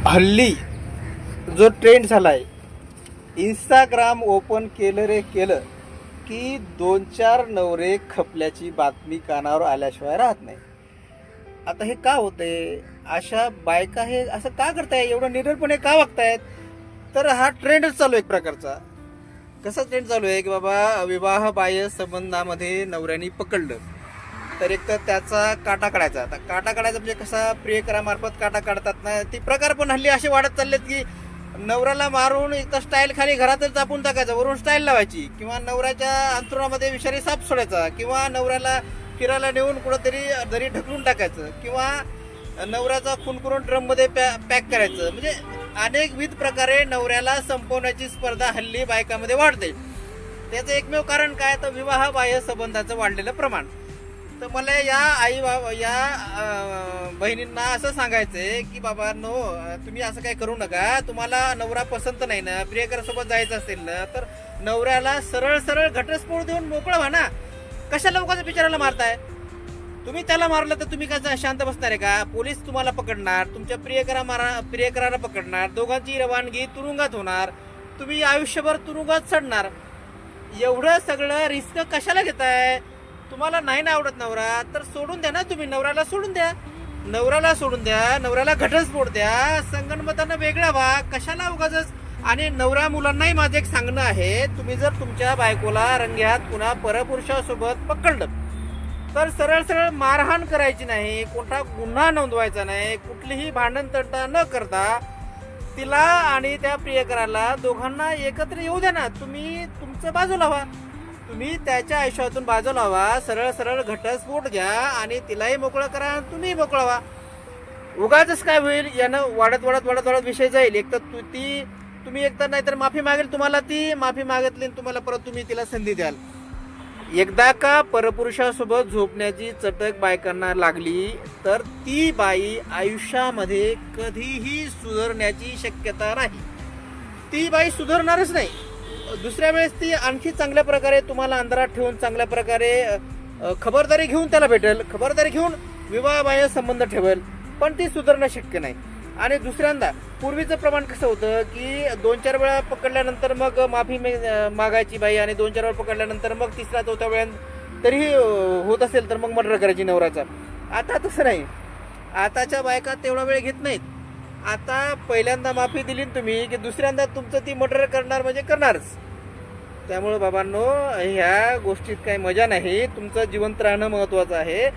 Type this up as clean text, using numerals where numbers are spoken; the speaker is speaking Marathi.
हल्ली जो ट्रेंड झालाय, इंस्टाग्राम ओपन केलं रे केलं की 2-4 नवरे खपल्याची बातमी कानावर आल्याशिवाय राहत नाही. आता हे का होतंय? अशा बायका हे असं का करताय? एवढं निडरपणे का वागतायत? तर हा ट्रेंडच चालू आहे एक प्रकारचा. कसा ट्रेंड चालू आहे की बाबा विवाह बाह्य संबंधामध्ये नवऱ्याने पकडलं तर एक तर त्याचा काटा काढायचा. आता काटा काढायचा म्हणजे कसा, प्रियकरामार्फत काटा काढतात ना, ती प्रकार पण हल्ली असे वाढत चाललेत की नवऱ्याला मारून एक तर स्टाईल खाली घरातच चापून टाकायचा, वरून स्टाईल लावायची, किंवा नवऱ्याच्या अंथरुणामध्ये विषारी साप सोडायचा, किंवा नवऱ्याला फिरायला नेऊन कुठंतरी दरी ढकलून टाकायचं, किंवा नवऱ्याचा खून करून ड्रममध्ये पॅक करायचं. म्हणजे अनेकविध प्रकारे नवऱ्याला संपवण्याची स्पर्धा हल्ली बायकामध्ये वाढते. त्याचं एकमेव कारण काय, तर विवाह बाह्य संबंधाचं वाढलेलं प्रमाण. तर मला या बहिणींना असं सांगायचंय की बाबा नो, तुम्ही असं काय करू नका. तुम्हाला नवरा पसंत नाही ना, प्रियकरासोबत जायचं असेल ना, तर नवऱ्याला सरळ सरळ घटस्फोट देऊन मोकळं व्हा ना. कशाला लोकांच्या बिचाराला मारताय? तुम्ही त्याला मारलं तर तुम्ही काय शांत बसणार आहे का? पोलीस तुम्हाला पकडणार, तुमच्या प्रियकराला पकडणार, दोघांची रवानगी तुरुंगात होणार, तुम्ही आयुष्यभर तुरुंगात चढणार. एवढं सगळं रिस्क कशाला घेताय? तुम्हाला नाही ना आवडत नवरा, तर सोडून द्या ना. तुम्ही नवऱ्याला सोडून द्या, नवऱ्याला घटस्फोट द्या, संगनमतानं वेगळा व्हा. कशाला उगाच? आणि नवरा मुलांनाही माझं एक सांगणं आहे, तुम्ही जर तुमच्या बायकोला रंग्यात कुणा परपुरुषासोबत पकडलं तर सरळ सरळ मारहाण करायची नाही, कोणता गुन्हा नोंदवायचा नाही, कुठलीही भांडण तंटा न करता तिला आणि त्या प्रियकराला दोघांना एकत्र येऊ द्या ना. तुम्ही तुमचं बाजूला व्हा, तुम्ही त्याच्या आयुष्यातून बाजूला व्हा, सरळ सरळ घटस्फोट घ्या आणि तिलाही मोकळं करा, तुम्ही मोकळं व्हा. उगाच काय होईल, यानं वाढत विषय जाईल. एक तर तुम्ही एकतर नाहीतर माफी मागेल, तुम्हाला ती माफी मागितली तुम्हाला परत तुम्ही तिला संधी द्याल. एकदा का परपुरुषासोबत झोपण्याची चटक बायकांना लागली तर ती बाई आयुष्यामध्ये कधीही सुधारण्याची शक्यता नाही. ती बाई सुधारणारच नाही. दुसऱ्या वेळेस ती आणखी चांगल्या प्रकारे तुम्हाला अंधारात ठेवून चांगल्या प्रकारे खबरदारी घेऊन त्याला भेटेल, खबरदारी घेऊन विवाहबाह्य संबंध ठेवेल, पण ती सुधारणं शक्य नाही. आणि दुसऱ्यांदा पूर्वीचं प्रमाण कसं होतं की 2-4 वेळा पकडल्यानंतर मग माफी मागायची बाई, आणि 2-4 वेळा पकडल्यानंतर मग 3ऱ्या-4थ्या वेळा तरीही होत असेल तर मग मर्डर करायची नवऱ्याचा. आता तसं नाही. आताच्या बायका तेवढा वेळ घेत नाहीत. आता पहिल्यांदा माफी दिली तुम्ही की दुसऱ्यांदा तुमचं ती मर्डर करणार म्हणजे करणारच. त्यामुळे बाबांनो, ह्या गोष्टीत काही मजा नाही. तुमचं जिवंत राहणं महत्वाचं आहे.